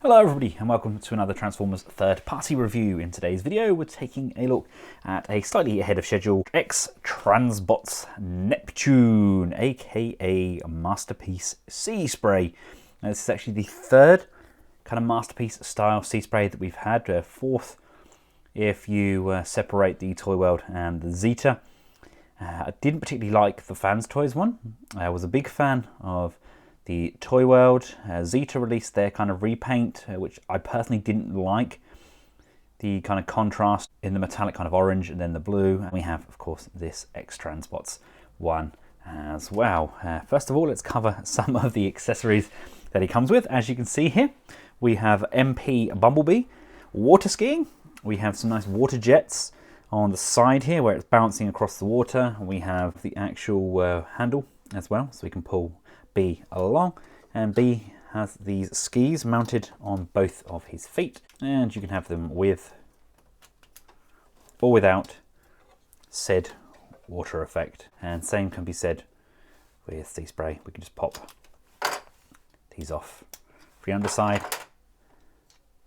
Hello everybody and welcome to another Transformers third-party review. In today's video we're taking a look at a slightly ahead of schedule X-Transbots Neptune, aka Masterpiece Seaspray. Now this is actually the third kind of Masterpiece style Seaspray that we've had, fourth if you separate the Toy World and the Zeta. I didn't particularly like the Fans Toys one. I was a big fan of the Toy World. Zeta released their kind of repaint, which I personally didn't like. The kind of contrast in the metallic kind of orange and then the blue. And we have, of course, this X-Transbots one as well. First of all, let's cover some of the accessories that he comes with. As you can see here, we have MP Bumblebee, water skiing. We have some nice water jets on the side here where it's bouncing across the water. We have the actual handle as well, so we can pull B along, and B has these skis mounted on both of his feet, and you can have them with or without said water effect. And same can be said with Seaspray. We can just pop these off for the underside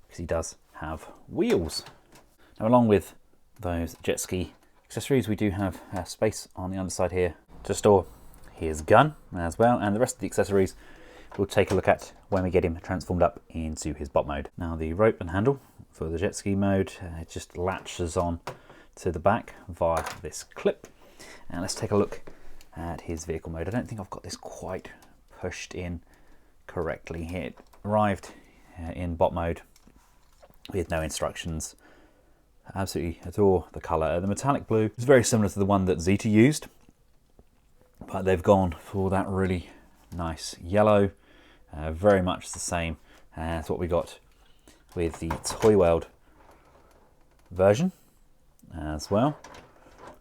because he does have wheels. Now, along with those jet ski accessories, we do have space on the underside here to store his gun as well, and the rest of the accessories we'll take a look at when we get him transformed up into his bot mode. Now, the rope and handle for the jet ski mode, it just latches on to the back via this clip. And let's take a look at his vehicle mode. I don't think I've got this quite pushed in correctly here. It arrived in bot mode with no instructions. I absolutely adore the colour. The metallic blue is very similar to the one that Zeta used, but they've gone for that really nice yellow, very much the same as what we got with the Toy World version as well.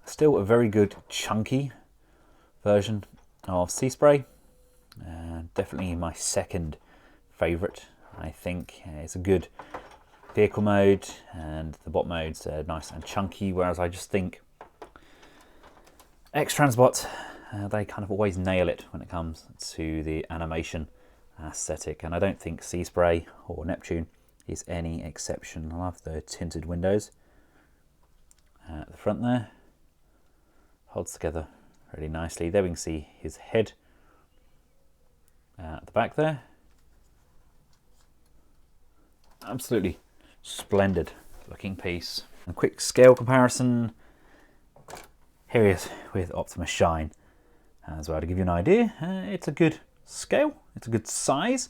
Still a very good chunky version of Seaspray. Definitely my second favourite. I think it's a good vehicle mode, and the bot mode's nice and chunky, whereas I just think X-Transbots, they kind of always nail it when it comes to the animation aesthetic, and I don't think Seaspray or Neptune is any exception. I love the tinted windows at the front there. Holds together really nicely. There we can see his head at the back there. Absolutely splendid looking piece. A quick scale comparison. Here he is with Optimus Shine as well, to give you an idea. It's a good scale, it's a good size.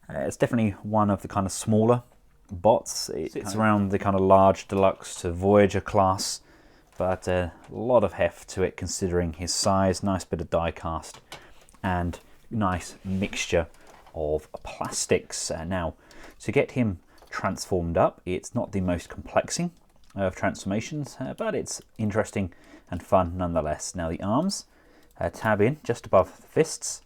It's definitely one of the kind of smaller bots. It's around the kind of large deluxe to Voyager class, but a lot of heft to it considering his size. Nice bit of die cast and nice mixture of plastics. Now, to get him transformed up, it's not the most complexing of transformations, but it's interesting and fun nonetheless. Now, the arms tab in just above the fists,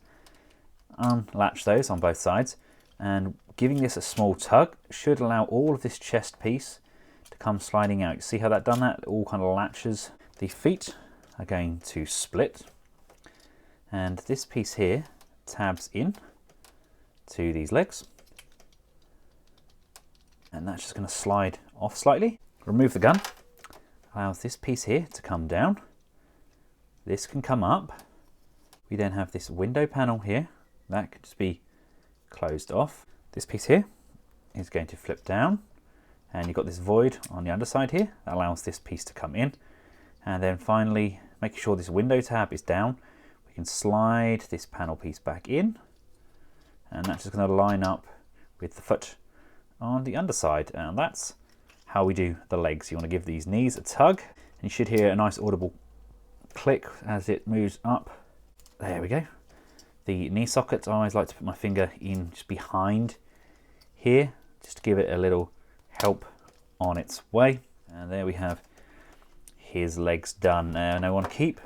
unlatch those on both sides, and giving this a small tug should allow all of this chest piece to come sliding out. You see how that done that? It all kind of latches. The feet are going to split, and this piece here tabs in to these legs, and that's just going to slide off slightly. Remove the gun, allows this piece here to come down. This can come up. We then have this window panel here that could just be closed off. This piece here is going to flip down, and you've got this void on the underside here that allows this piece to come in. And then finally, making sure this window tab is down, we can slide this panel piece back in, and that's just going to line up with the foot on the underside. And that's how we do the legs. You want to give these knees a tug, and you should hear a nice audible click as it moves up. There we go. The knee sockets, I always like to put my finger in just behind here, just to give it a little help on its way. And there we have his legs done. And I want to keep.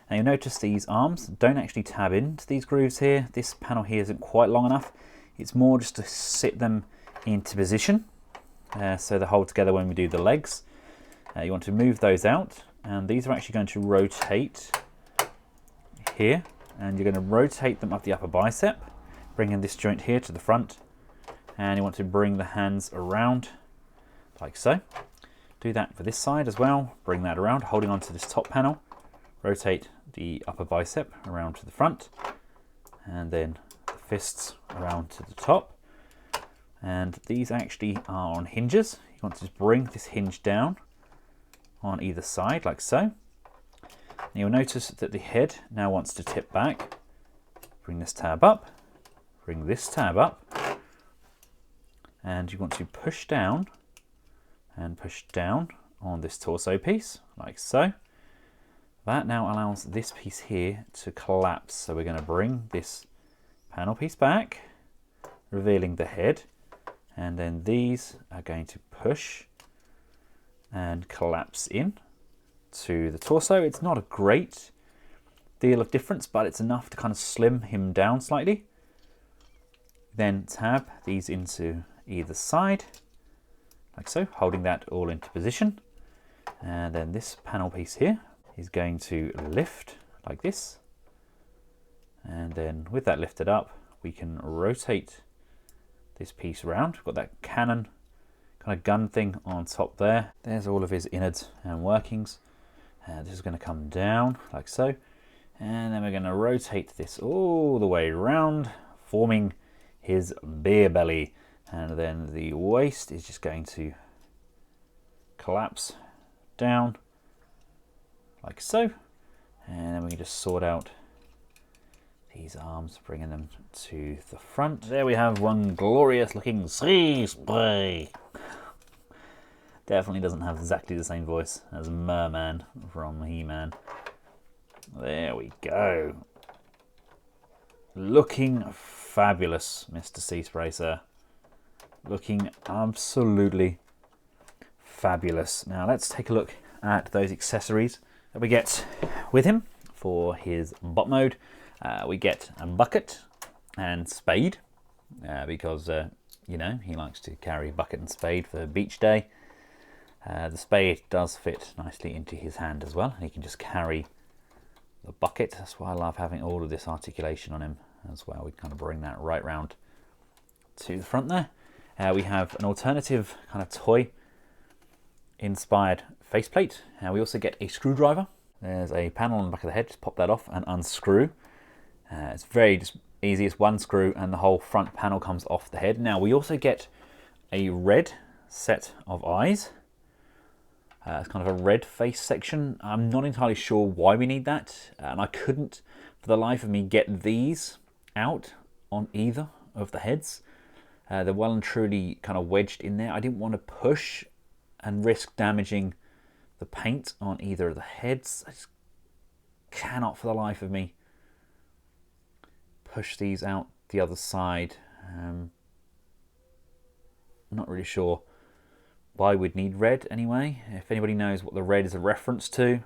Now you'll notice these arms don't actually tab into these grooves here. This panel here isn't quite long enough. It's more just to sit them into position, so they hold together when we do the legs. You want to move those out, and these are actually going to rotate here, and you're going to rotate them up the upper bicep, bringing this joint here to the front, And you want to bring the hands around like so. Do that for this side as well. Bring that around, holding onto this top panel. Rotate the upper bicep around to the front, and then the fists around to the top. And these actually are on hinges. You want to just bring this hinge down on either side like so. And you'll notice that the head now wants to tip back. Bring this tab up, bring this tab up, and you want to push down and push down on this torso piece like so. That now allows this piece here to collapse. So we're going to bring this panel piece back, revealing the head, and then these are going to push and collapse in to the torso. It's not a great deal of difference, but it's enough to kind of slim him down slightly. Then tab these into either side, like so, holding that all into position. And then this panel piece here is going to lift like this. And then with that lifted up, we can rotate this piece around. We've got that cannon kind of gun thing on top there. There's all of his innards and workings. This is going to come down like so. And then we're going to rotate this all the way around, forming his beer belly. And then the waist is just going to collapse down like so. And then we can just sort out these arms, bringing them to the front. There we have one glorious looking Seaspray. Definitely doesn't have exactly the same voice as Merman from He-Man. There we go. Looking fabulous, Mr. Seaspray, sir. Looking absolutely fabulous. Now let's take a look at those accessories that we get with him for his bot mode. We get a bucket and spade because, you know, he likes to carry bucket and spade for beach day. The spade does fit nicely into his hand as well, and he can just carry the bucket. That's why I love having all of this articulation on him as well. We kind of bring that right round to the front there. We have an alternative kind of toy inspired faceplate. We also get a screwdriver. There's a panel on the back of the head. Just pop that off and unscrew. It's very just easy. It's one screw and the whole front panel comes off the head. Now we also get a red set of eyes. It's kind of a red face section. I'm not entirely sure why we need that, and I couldn't for the life of me get these out on either of the heads. They're well and truly kind of wedged in there. I didn't want to push and risk damaging the paint on either of the heads. I just cannot for the life of me push these out the other side. I'm not really sure why we'd need red anyway. If anybody knows what the red is a reference to,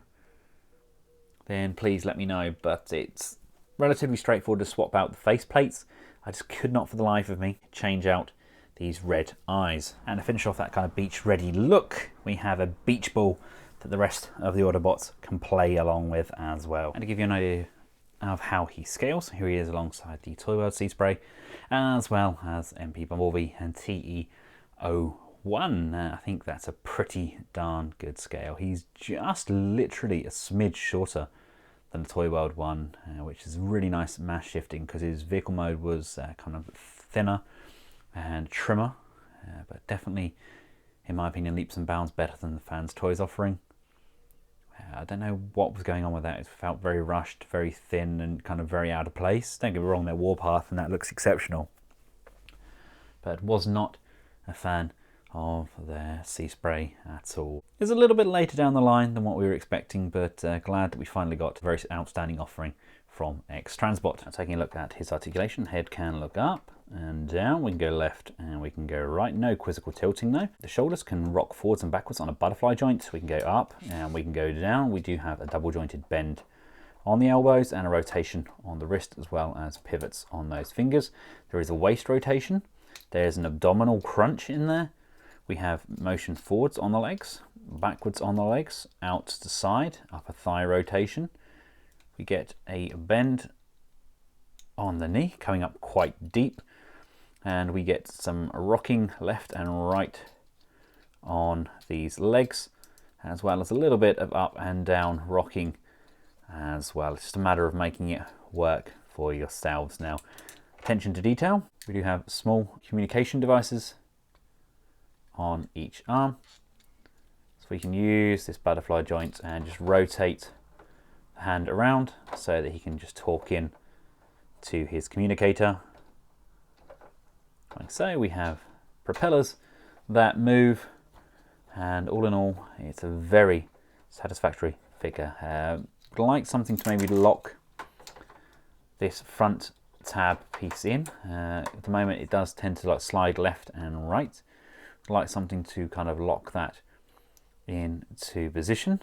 then please let me know. But it's relatively straightforward to swap out the face plates. I just could not for the life of me change out these red eyes. And to finish off that kind of beach ready look, we have a beach ball that the rest of the Autobots can play along with as well. And to give you an idea of how he scales, here he is alongside the Toy World Seaspray, as well as MP Bumblebee and TE-01. I think that's a pretty darn good scale. He's just literally a smidge shorter than the Toy World one, which is really nice mass shifting because his vehicle mode was kind of thinner and trimmer, but definitely, in my opinion, leaps and bounds better than the Fans Toys offering. I don't know what was going on with that. It felt very rushed, very thin, and kind of very out of place. Don't get me wrong, their Warpath and that looks exceptional, but was not a fan of their Seaspray at all. It's a little bit later down the line than what we were expecting, but glad that we finally got a very outstanding offering from X-Transbot. Now, taking a look at his articulation, head can look up and down. We can go left and we can go right. No quizzical tilting though. The shoulders can rock forwards and backwards on a butterfly joint. We can go up and we can go down. We do have a double jointed bend on the elbows and a rotation on the wrist, as well as pivots on those fingers. There is a waist rotation. There's an abdominal crunch in there. We have motion forwards on the legs, backwards on the legs, out to side, upper thigh rotation. We get a bend on the knee, coming up quite deep. and we get some rocking left and right on these legs, as well as a little bit of up and down rocking as well. It's just a matter of making it work for yourselves. Now, attention to detail, we do have small communication devices on each arm, so we can use this butterfly joint and just rotate the hand around so that he can just talk in to his communicator. Like so, we have propellers that move, and all in all, it's a very satisfactory figure. I'd like something to maybe lock this front tab piece in. At the moment, it does tend to like slide left and right. I'd like something to kind of lock that into position.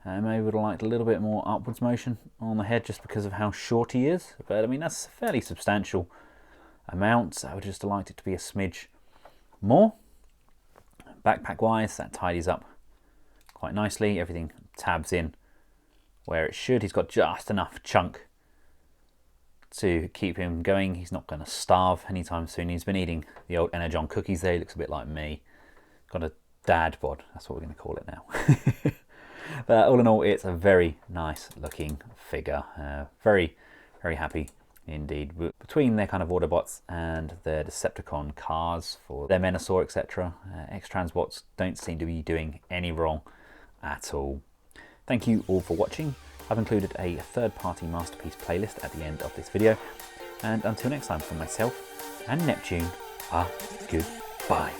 Maybe would have liked a little bit more upwards motion on the head just because of how short he is. But I mean, that's a fairly substantial amount. I would just have liked it to be a smidge more. Backpack wise, that tidies up quite nicely. Everything tabs in where it should. He's got just enough chunk to keep him going. He's not going to starve anytime soon. He's been eating the old Energon cookies there. He looks a bit like me. Got a dad bod. That's what we're going to call it now. But all in all, it's a very nice looking figure. Very, very happy indeed. Between their kind of Autobots and their Decepticon cars for their Menasor, etc., X-Transbots don't seem to be doing any wrong at all. Thank you all for watching. I've included a third-party masterpiece playlist at the end of this video. And until next time, from myself and Neptune, goodbye.